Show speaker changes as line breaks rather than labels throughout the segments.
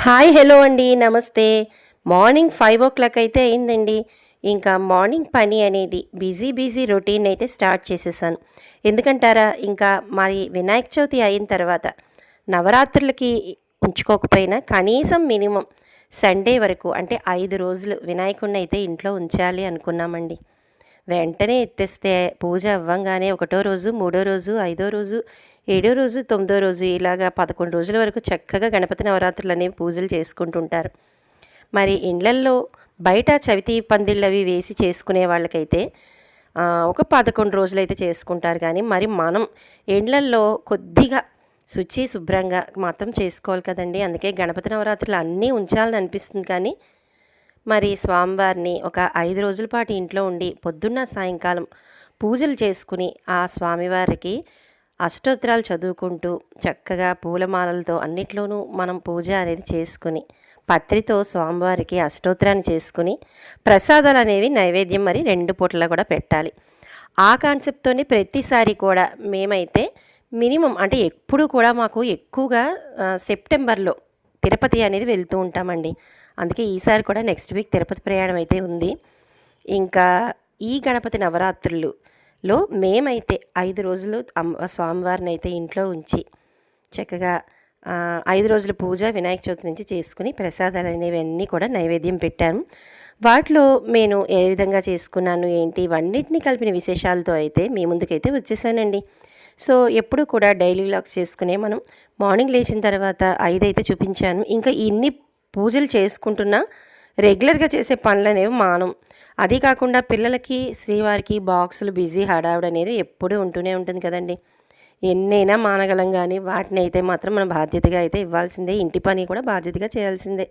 Hi hello అండి నమస్తే. Morning 5:00 అయితే అయిందండి. ఇంకా మార్నింగ్ పని అనేది బిజీ రొటీన్ అయితే స్టార్ట్ చేసేసాను. ఎందుకంటారా, ఇంకా మరి వినాయక చవితి అయిన తర్వాత నవరాత్రులకి ఉంచుకోకపోయినా కనీసం మినిమం సండే వరకు అంటే 5 రోజులు వినాయకుడిని అయితే ఇంట్లో ఉంచాలి అనుకున్నామండి. వెంటనే ఎత్తేస్తే పూజ అవ్వంగానే ఒకటో రోజు, మూడో రోజు, ఐదో రోజు, ఏడో రోజు, తొమ్మిదో రోజు ఇలాగా 11 రోజుల వరకు చక్కగా గణపతి నవరాత్రులు అనేవి పూజలు చేసుకుంటుంటారు. మరి ఇండ్లల్లో బయట చవితి పందిళ్ళవి వేసి చేసుకునే వాళ్ళకైతే ఒక 11 రోజులైతే చేసుకుంటారు. కానీ మరి మనం ఇండ్లల్లో కొద్దిగా శుభ్రంగా మాత్రం చేసుకోవాలి కదండి. అందుకే గణపతి నవరాత్రులు అన్నీ ఉంచాలని అనిపిస్తుంది. కానీ మరి స్వామివారిని ఒక 5 రోజుల పాటు ఇంట్లో ఉండి పొద్దున్న సాయంకాలం పూజలు చేసుకుని ఆ స్వామివారికి అష్టోత్తరాలు చదువుకుంటూ చక్కగా పూలమాలలతో అన్నిట్లోనూ మనం పూజ అనేది చేసుకుని పత్రితో స్వామివారికి అష్టోత్తరాన్ని చేసుకుని ప్రసాదాలు అనేవి నైవేద్యం మరి 2 పూటలా కూడా పెట్టాలి. ఆ కాన్సెప్ట్తోనే ప్రతిసారి కూడా మేమైతే మినిమం అంటే ఎప్పుడు కూడా మాకు ఎక్కువగా సెప్టెంబర్లో తిరుపతి అనేది వెళ్తూ ఉంటామండి. అందుకే ఈసారి కూడా నెక్స్ట్ వీక్ తిరుపతి ప్రయాణం అయితే ఉంది. ఇంకా ఈ గణపతి నవరాత్రులలో మేమైతే 5 రోజులు స్వామివారిని అయితే ఇంట్లో ఉంచి చక్కగా 5 రోజుల పూజ వినాయక చవితి నుంచి చేసుకుని ప్రసాదాలు అనేవి అన్నీ కూడా నైవేద్యం పెట్టాను. వాటిలో నేను ఏ విధంగా చేసుకున్నాను ఏంటి ఇవన్నిటిని కలిపిన విశేషాలతో అయితే మీ ముందుకైతే వచ్చేసానండి. సో ఎప్పుడు కూడా డైలీ వ్లాగ్స్ చేసుకునే మనం మార్నింగ్ లేచిన తర్వాత 5 అయితే చూపించాను. ఇంకా ఇన్ని పూజలు చేసుకుంటున్నా రెగ్యులర్గా చేసే పనులు అనేవి మానం. అది కాకుండా పిల్లలకి శ్రీవారికి బాక్సులు బిజీ హడావుడు అనేది ఎప్పుడూ ఉంటూనే ఉంటుంది కదండి. ఎన్నైనా మానగలం, కానీ వాటిని అయితే మాత్రం మనం బాధ్యతగా అయితే ఇవ్వాల్సిందే. ఇంటి పని కూడా బాధ్యతగా చేయాల్సిందే.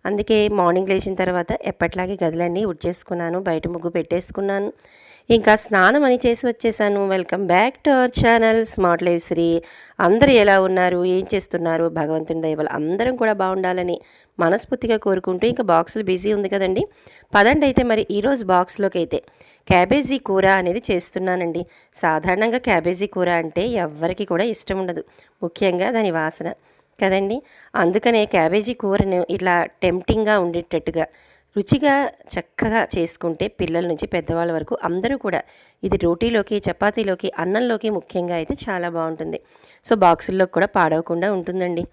అందుకే మార్నింగ్ లేచిన తర్వాత ఎప్పట్లాగే గదులన్నీ ఉడ్చేసుకున్నాను, బయట ముగ్గు పెట్టేసుకున్నాను. ఇంకా స్నానం అని చేసి వచ్చేసాను. Welcome back to our channel smart life Sri. అందరూ ఎలా ఉన్నారు, ఏం చేస్తున్నారు? భగవంతుని దయ వల్ల అందరం కూడా బాగుండాలని మనస్ఫూర్తిగా కోరుకుంటూ ఇంకా బాక్సులు బిజీ ఉంది కదండి. పదండి అయితే మరి ఈరోజు బాక్స్లోకి అయితే క్యాబేజీ కూర అనేది చేస్తున్నానండి. సాధారణంగా క్యాబేజీ కూర అంటే ఎవ్వరికి కూడా ఇష్టం ఉండదు, ముఖ్యంగా దాని వాసన కదండి. అందుకనే క్యాబేజీ కూరను ఇట్లా టెంప్టింగ్గా ఉండేటట్టుగా రుచిగా చక్కగా చేసుకుంటే పిల్లల నుంచి పెద్దవాళ్ళ వరకు అందరూ కూడా ఇది రోటీలోకి, చపాతీలోకి, అన్నంలోకి ముఖ్యంగా అయితే చాలా బాగుంటుంది. సో బాక్సుల్లోకి కూడా పాడవకుండా ఉంటుందండి.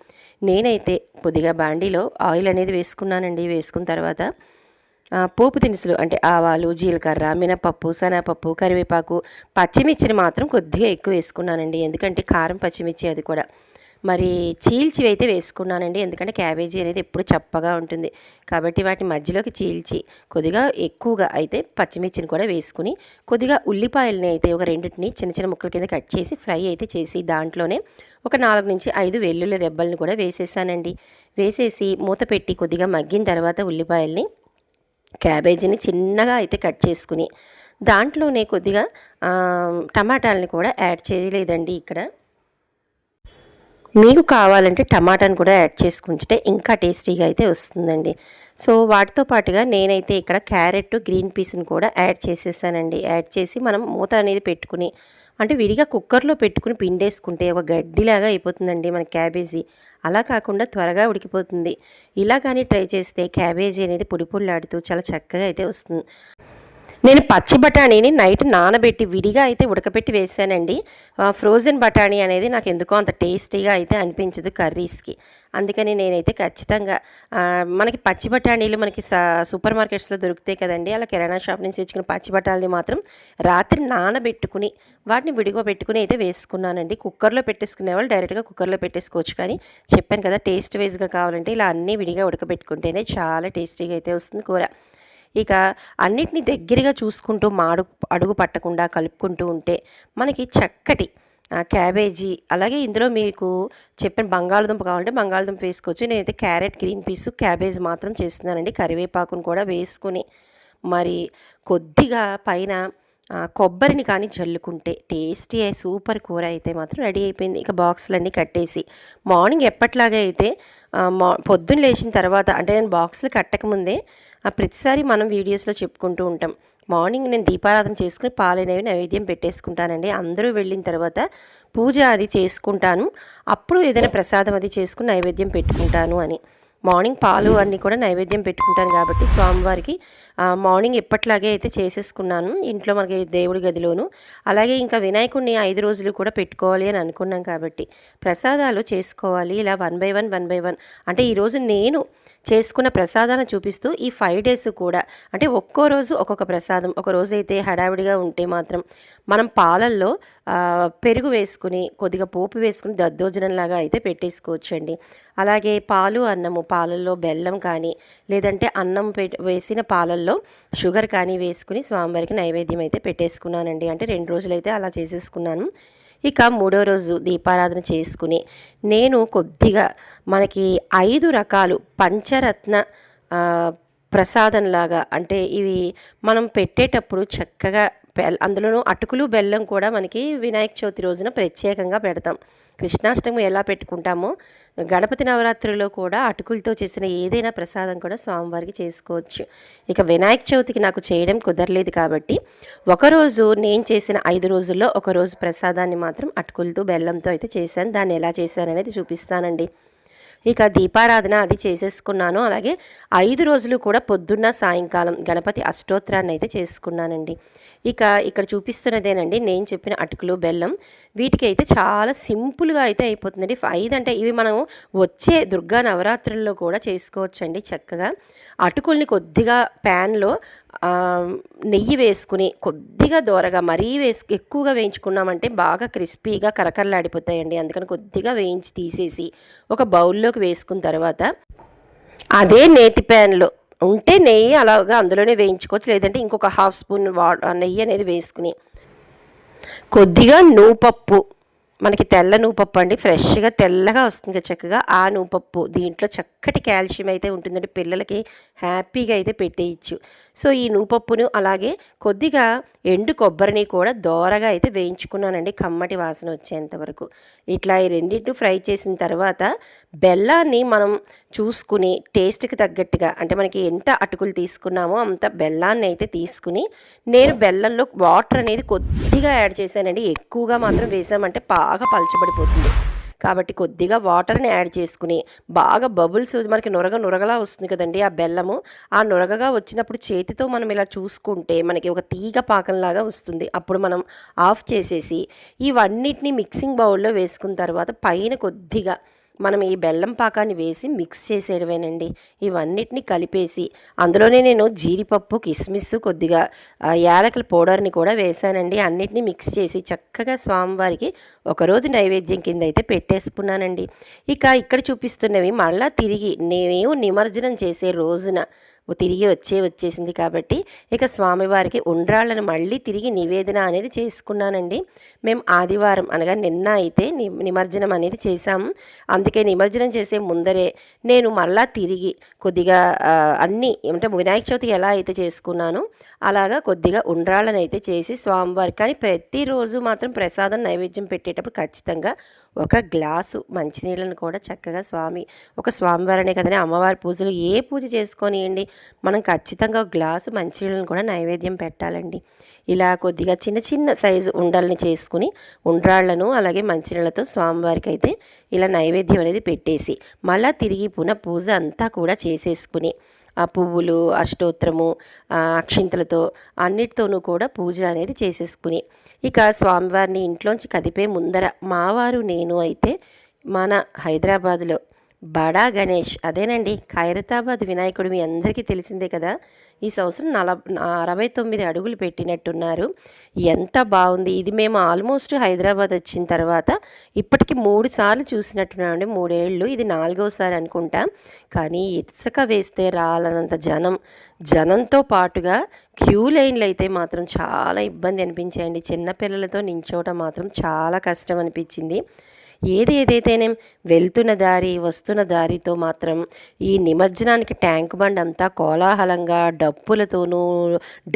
నేనైతే కొద్దిగా బాండీలో ఆయిల్ అనేది వేసుకున్నానండి. వేసుకున్న తర్వాత పోపు దినుసులు అంటే ఆవాలు, జీలకర్ర, మినపప్పు, శనగపప్పు, కరివేపాకు, పచ్చిమిర్చిని మాత్రం కొద్దిగా ఎక్కువ వేసుకున్నానండి. ఎందుకంటే కారం పచ్చిమిర్చి అది కూడా మరి చీల్చి అయితే వేసుకున్నానండి. ఎందుకంటే క్యాబేజీ అనేది ఎప్పుడు చప్పగా ఉంటుంది కాబట్టి వాటి మధ్యలోకి చీల్చి కొద్దిగా ఎక్కువగా అయితే పచ్చిమిర్చిని కూడా వేసుకుని కొద్దిగా ఉల్లిపాయలని అయితే ఒక 2 చిన్న చిన్న ముక్కల కింద కట్ చేసి ఫ్రై అయితే చేసి దాంట్లోనే ఒక 4 నుంచి 5 వెల్లుల్లి రెబ్బలను కూడా వేసేసానండి. వేసేసి మూత పెట్టి కొద్దిగా మగ్గిన తర్వాత ఉల్లిపాయల్ని, క్యాబేజీని చిన్నగా అయితే కట్ చేసుకుని దాంట్లోనే కొద్దిగా టమాటాలని కూడా యాడ్ చేయలేదండి. ఇక్కడ మీకు కావాలంటే టమాటాను కూడా యాడ్ చేసుకుంటే ఇంకా టేస్టీగా అయితే వస్తుందండి. సో వాటితో పాటుగా నేనైతే ఇక్కడ క్యారెట్, గ్రీన్ పీస్ని కూడా యాడ్ చేసేసానండి. యాడ్ చేసి మనం మూత అనేది పెట్టుకుని అంటే విడిగా కుక్కర్లో పెట్టుకుని పిండేసుకుంటే ఒక గడ్డిలాగా అయిపోతుందండి మన క్యాబేజీ. అలా కాకుండా త్వరగా ఉడికిపోతుంది. ఇలా కానీ ట్రై చేస్తే క్యాబేజీ అనేది పొడి పొడిలాడుతూ చాలా చక్కగా అయితే వస్తుంది. నేను పచ్చి బఠానీని నైట్ నానబెట్టి విడిగా అయితే ఉడకబెట్టి వేసానండి. ఫ్రోజన్ బఠానీ అనేది నాకు ఎందుకో అంత టేస్టీగా అయితే అనిపించదు కర్రీస్కి. అందుకని నేనైతే ఖచ్చితంగా మనకి పచ్చి బఠానీలు మనకి సూపర్ మార్కెట్స్లో దొరుకుతాయి కదండి. అలా కిరాణా షాప్ నుంచి తెచ్చుకుని పచ్చి బఠానీని మాత్రం రాత్రి నానబెట్టుకుని వాటిని విడిగా పెట్టుకుని అయితే వేసుకున్నానండి. కుక్కర్లో పెట్టేసుకునే వాళ్ళు డైరెక్ట్గా కుక్కర్లో పెట్టేసుకోవచ్చు. కానీ చెప్పాను కదా, టేస్ట్ వైజ్గా కావాలంటే ఇలా అన్నీ విడిగా ఉడకబెట్టుకుంటేనే చాలా టేస్టీగా అయితే వస్తుంది కూర. ఇక అన్నిటినీ దగ్గరగా చూసుకుంటూ అడుగు పట్టకుండా కలుపుకుంటూ ఉంటే మనకి చక్కటి క్యాబేజీ, అలాగే ఇందులో మీకు చెప్పిన బంగాళదుంప కావాలంటే బంగాళదుంప వేసుకోవచ్చు. నేనైతే క్యారెట్, గ్రీన్ పీస్, క్యాబేజీ మాత్రం చేస్తున్నానండి. కరివేపాకును కూడా వేసుకుని మరి కొద్దిగా పైన కొబ్బరిని కానీ చల్లుకుంటే టేస్టీ సూపర్ కూర అయితే మాత్రం రెడీ అయిపోయింది. ఇక బాక్సులన్నీ కట్టేసి మార్నింగ్ ఎప్పట్లాగే అయితే పొద్దున్న లేచిన తర్వాత అంటే నేను బాక్సులు కట్టకముందే ప్రతిసారి మనం వీడియోస్లో చెప్పుకుంటూ ఉంటాం, మార్నింగ్ నేను దీపారాధన చేసుకుని పాలనేవి నైవేద్యం పెట్టేసుకుంటానండి. అందరూ వెళ్ళిన తర్వాత పూజ అది చేసుకుంటాను, అప్పుడు ఏదైనా ప్రసాదం అది చేసుకుని నైవేద్యం పెట్టుకుంటాను అని. మార్నింగ్ పాలు అన్నీ కూడా నైవేద్యం పెట్టుకుంటాను కాబట్టి స్వామివారికి మార్నింగ్ ఎప్పట్లాగే అయితే చేసేసుకున్నాను ఇంట్లో మనకి దేవుడి గదిలోను. అలాగే ఇంకా వినాయకుడిని 5 రోజులు కూడా పెట్టుకోవాలి అని అనుకున్నాం కాబట్టి ప్రసాదాలు చేసుకోవాలి ఇలా 1 బై 1 అంటే ఈరోజు నేను చేసుకున్న ప్రసాదాలను చూపిస్తూ ఈ 5 డేస్ కూడా అంటే ఒక్కో రోజు ఒక్కొక్క ప్రసాదం. ఒక రోజు అయితే హడావిడిగా ఉంటే మాత్రం మనం పాలల్లో పెరుగు వేసుకుని కొద్దిగా పోపు వేసుకుని దద్దోజనంలాగా అయితే పెట్టేసుకోవచ్చండి. అలాగే పాలు అన్నము, పాలల్లో బెల్లం కానీ లేదంటే అన్నం వేసిన పాలల్లో షుగర్ కానీ వేసుకుని స్వామివారికి నైవేద్యం అయితే పెట్టేసుకున్నానండి. అంటే 2 రోజులైతే అలా చేసేసుకున్నాను. ఇక 3వ రోజు దీపారాధన చేసుకుని నేను కొద్దిగా మనకి 5 రకాలు పంచరత్న ప్రసాదంలాగా అంటే ఇవి మనం పెట్టేటప్పుడు చక్కగా అందులోనూ అటుకులు బెల్లం కూడా మనకి వినాయక చవితి రోజున ప్రత్యేకంగా పెడతాం. కృష్ణాష్టమి ఎలా పెట్టుకుంటామో గణపతి నవరాత్రిలో కూడా అటుకులతో చేసిన ఏదైనా ప్రసాదం కూడా స్వామివారికి చేసుకోవచ్చు. ఇక వినాయక చవితికి నాకు చేయడం కుదరలేదు కాబట్టి ఒకరోజు నేను చేసిన 5 రోజుల్లో ఒకరోజు ప్రసాదాన్ని మాత్రం అటుకులతో బెల్లంతో అయితే చేశాను. దాన్ని ఎలా చేశాననేది చూపిస్తానండి. ఇక దీపారాధన అది చేసేసుకున్నాను. అలాగే 5 రోజులు కూడా పొద్దున్న సాయంకాలం గణపతి అష్టోత్తరాన్ని అయితే చేసుకున్నానండి. ఇక ఇక్కడ చూపిస్తున్నదేనండి నేను చెప్పిన అటుకులు బెల్లం. వీటికి అయితే చాలా సింపుల్గా అయితే అయిపోతుందండి. 5 అంటే ఇవి మనం వచ్చే దుర్గా నవరాత్రుల్లో కూడా చేసుకోవచ్చండి చక్కగా. అటుకుల్ని కొద్దిగా ప్యాన్లో నెయ్యి వేసుకుని కొద్దిగా దోరగా మరీ ఎక్కువగా వేయించుకున్నామంటే బాగా క్రిస్పీగా కరకరలాడిపోతాయండి. అందుకని కొద్దిగా వేయించి తీసేసి ఒక బౌల్లోకి వేసుకున్న తర్వాత అదే నేతి ప్యాన్లో ఉంటే నెయ్యి అలాగా అందులోనే వేయించుకోవచ్చు. లేదంటే ఇంకొక హాఫ్ స్పూన్ నెయ్యి అనేది వేసుకుని కొద్దిగా నూపప్పు, మనకి తెల్ల నూపప్పు అండి, ఫ్రెష్గా తెల్లగా వస్తుంది చక్కగా ఆ నూపప్పు. దీంట్లో చక్కటి కాల్షియం అయితే ఉంటుందండి, పిల్లలకి హ్యాపీగా అయితే పెట్టేయచ్చు. సో ఈ నూపప్పును అలాగే కొద్దిగా ఎండు కొబ్బరిని కూడా దోరగా అయితే వేయించుకున్నానండి కమ్మటి వాసన వచ్చేంత వరకు. ఇట్లా ఈ రెండింటిని ఫ్రై చేసిన తర్వాత బెల్లాన్ని మనం చూసుకుని టేస్ట్కి తగ్గట్టుగా అంటే మనకి ఎంత అటుకులు తీసుకున్నామో అంత బెల్లాన్ని అయితే తీసుకుని నేను బెల్లంలో వాటర్ అనేది కొద్దిగా యాడ్ చేశానండి. ఎక్కువగా మాత్రం వేసామంటే బాగా పలచబడిపోతుంది కాబట్టి కొద్దిగా వాటర్ని యాడ్ చేసుకుని బాగా బబుల్స్ మనకి నురగలా వస్తుంది కదండి ఆ బెల్లము. ఆ నురగగా వచ్చినప్పుడు చేతితో మనం ఇలా చూసుకుంటే మనకి ఒక తీగ పాకంలాగా వస్తుంది. అప్పుడు మనం ఆఫ్ చేసేసి ఇవన్నిటిని మిక్సింగ్ బౌల్లో వేసుకున్న తర్వాత పైన కొద్దిగా మనం ఈ బెల్లం పాకాన్ని వేసి మిక్స్ చేసేయడమేనండి. ఇవన్నిటిని కలిపేసి అందులోనే నేను జీడిపప్పు, కిస్మిస్, కొద్దిగా యాలకుల పౌడర్ని కూడా వేసానండి. అన్నిటినీ మిక్స్ చేసి చక్కగా స్వామివారికి ఒకరోజు నైవేద్యం కింద అయితే పెట్టేసుకున్నానండి. ఇక ఇక్కడ చూపిస్తున్నవి మళ్ళీ తిరిగి నేను నిమజ్జనం చేసే రోజున తిరిగి వచ్చేసింది కాబట్టి ఇక స్వామివారికి ఉండ్రాళ్ళను మళ్ళీ తిరిగి నివేదన అనేది చేసుకున్నానండి. మేము ఆదివారం అనగా నిన్న అయితే నిమజ్జనం అనేది చేశాము. అందుకే నిమజ్జనం చేసే ముందరే నేను మళ్ళా తిరిగి కొద్దిగా అన్నీ అంటే వినాయక చవితికి ఎలా అయితే చేసుకున్నానో అలాగా కొద్దిగా ఉండ్రాళ్ళను అయితే చేసి స్వామివారికి, కానీ ప్రతిరోజు మాత్రం ప్రసాదం నైవేద్యం పెట్టేటప్పుడు ఖచ్చితంగా ఒక గ్లాసు మంచినీళ్ళను కూడా చక్కగా స్వామివారనే కదండి, అమ్మవారి పూజలు ఏ పూజ చేసుకొనియండి మనం ఖచ్చితంగా ఒక గ్లాసు మంచినీళ్ళను కూడా నైవేద్యం పెట్టాలండి. ఇలా కొద్దిగా చిన్న చిన్న సైజు ఉండల్ని చేసుకుని ఉండ్రాళ్లను అలాగే మంచినీళ్ళతో స్వామివారికి అయితే ఇలా నైవేద్యం అనేది పెట్టేసి మళ్ళీ తిరిగి పూజ అంతా కూడా చేసేసుకుని ఆ పువ్వులు, అష్టోత్తరము, అక్షింతలతో అన్నిటితోనూ కూడా పూజ అనేది చేసేసుకుని ఇక స్వామివారిని ఇంట్లోంచి కదిపే ముందర మావారు నేను అయితే మన హైదరాబాద్లో బడా గణేష్ అదేనండి ఖైరతాబాద్ వినాయకుడు మీ అందరికీ తెలిసిందే కదా. ఈ సంవత్సరం 69 అడుగులు పెట్టినట్టున్నారు. ఎంత బాగుంది. ఇది మేము ఆల్మోస్ట్ హైదరాబాద్ వచ్చిన తర్వాత ఇప్పటికి 3 సార్లు చూసినట్టున్నామండి. 3 ఏళ్ళు, ఇది 4వసారి అనుకుంటా. కానీ ఇసుక వేస్తే రాలనంత జనంతో పాటుగా క్యూ లైన్లు అయితే మాత్రం చాలా ఇబ్బంది అనిపించాయండి. చిన్నపిల్లలతో నించోవటం మాత్రం చాలా కష్టం అనిపించింది. ఏదైతేనే వెళ్తున్న దారి వస్తున్న దారితో మాత్రం ఈ నిమజ్జనానికి ట్యాంక్ బండ్ అంతా కోలాహలంగా డప్పులతోనూ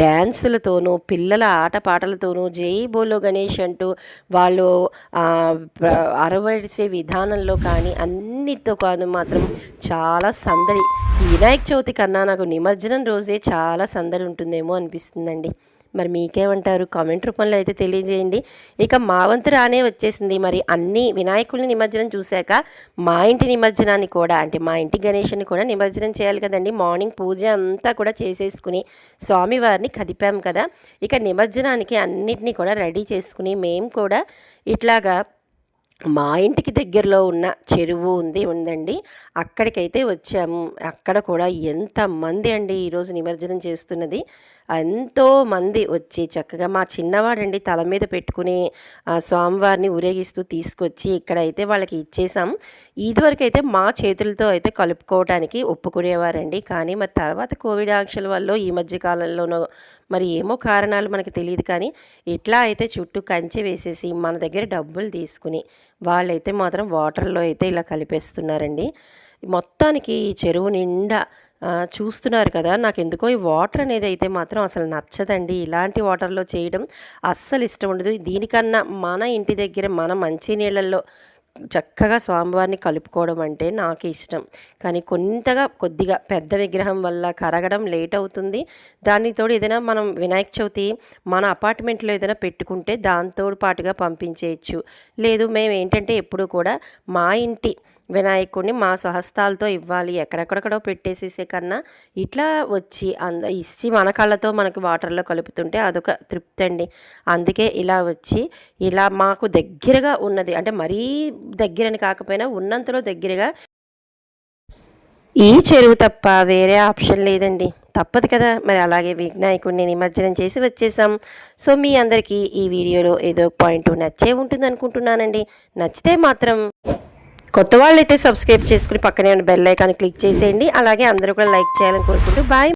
డ్యాన్సులతోనూ పిల్లల ఆటపాటలతోనూ జై బోలో గణేష్ అంటూ వాళ్ళు అరవడిసే విధానంలో కానీ అన్నిటితో కానీ మాత్రం చాలా సందడి. ఈ వినాయక చవితి కన్నా నాకు నిమజ్జనం రోజే చాలా సందడి ఉంటుందేమో అనిపిస్తుందండి. మరి మీకేమంటారు? కామెంట్ రూపంలో అయితే తెలియజేయండి. ఇక మా వంతు రానే వచ్చేసింది. మరి అన్ని వినాయకుడిని నిమజ్జనం చూశాక మా ఇంటి నిమజ్జనాన్ని కూడా అంటే మా ఇంటి గణేషుని కూడా నిమజ్జనం చేయాలి కదండి. మార్నింగ్ పూజ అంతా కూడా చేసేసుకుని స్వామివారిని కదిపాం కదా. ఇక నిమజ్జనానికి అన్నిటినీ కూడా రెడీ చేసుకుని మేము కూడా ఇట్లాగా మా ఇంటికి దగ్గరలో ఉన్న చెరువు ఉందండి. అక్కడికైతే వచ్చాము. అక్కడ కూడా ఎంతమంది అండి ఈరోజు నిమజ్జనం చేస్తున్నది. ఎంతోమంది వచ్చి చక్కగా మా చిన్నవాడండి తల మీద పెట్టుకుని స్వామివారిని ఊరేగిస్తూ తీసుకొచ్చి ఇక్కడైతే వాళ్ళకి ఇచ్చేసాం. ఇదివరకు అయితే మా చేతులతో అయితే కలుపుకోవడానికి ఒప్పుకునేవారండి. కానీ మరి తర్వాత కోవిడ్ ఆంక్షల వల్ల ఈ మధ్య కాలంలోనో మరి ఏమో కారణాలు మనకు తెలియదు, కానీ ఇట్లా అయితే చుట్టూ కంచె వేసేసి మన దగ్గర డబ్బులు తీసుకుని వాళ్ళైతే మాత్రం వాటర్లో అయితే ఇలా కలిపేస్తున్నారండి. మొత్తానికి ఈ చెరువు నిండా చూస్తున్నారు కదా. నాకు ఎందుకో ఈ వాటర్ అనేది అయితే మాత్రం అసలు నచ్చదండి. ఇలాంటి వాటర్లో చేయడం అస్సలు ఇష్టం ఉండదు. దీనికన్నా మన ఇంటి దగ్గర మన మంచినీళ్ళల్లో చక్కగా స్వామివారిని కలుపుకోవడం అంటే నాకు ఇష్టం. కానీ కొద్దిగా పెద్ద విగ్రహం వల్ల కరగడం లేట్ అవుతుంది. దానితోడు ఏదైనా మనం వినాయక చవితి మన అపార్ట్మెంట్లో ఏదైనా పెట్టుకుంటే దాంతో పాటుగా పంపించేయచ్చు. లేదు మేము ఏంటంటే ఎప్పుడు కూడా మా ఇంటి వినాయకుడిని మా స్వహస్తాలతో ఇవ్వాలి, ఎక్కడెక్కడెక్కడో పెట్టేసేసే కన్నా ఇట్లా వచ్చి ఇచ్చి మన కళ్ళతో మనకి వాటర్లో కలుపుతుంటే అదొక తృప్తి అండి. అందుకే ఇలా వచ్చి ఇలా మాకు దగ్గరగా ఉన్నది అంటే మరీ దగ్గరని కాకపోయినా ఉన్నంతలో దగ్గరగా ఈ చెరువు తప్ప వేరే ఆప్షన్ లేదండి. తప్పదు కదా. మరి అలాగే వినాయకుడిని నిమజ్జనం చేసి వచ్చేసాం. సో మీ అందరికీ ఈ వీడియోలో ఏదో పాయింట్ నచ్చే ఉంటుంది అనుకుంటున్నానండి. నచ్చితే మాత్రం కొత్త వాళ్ళైతే సబ్స్క్రైబ్ చేసుకుని పక్కనే ఉన్న బెల్ ఐకాన్ క్లిక్ చేసేయండి. అలాగే అందరూ కూడా లైక్ చేయాలని కోరుకుంటూ బాయ్.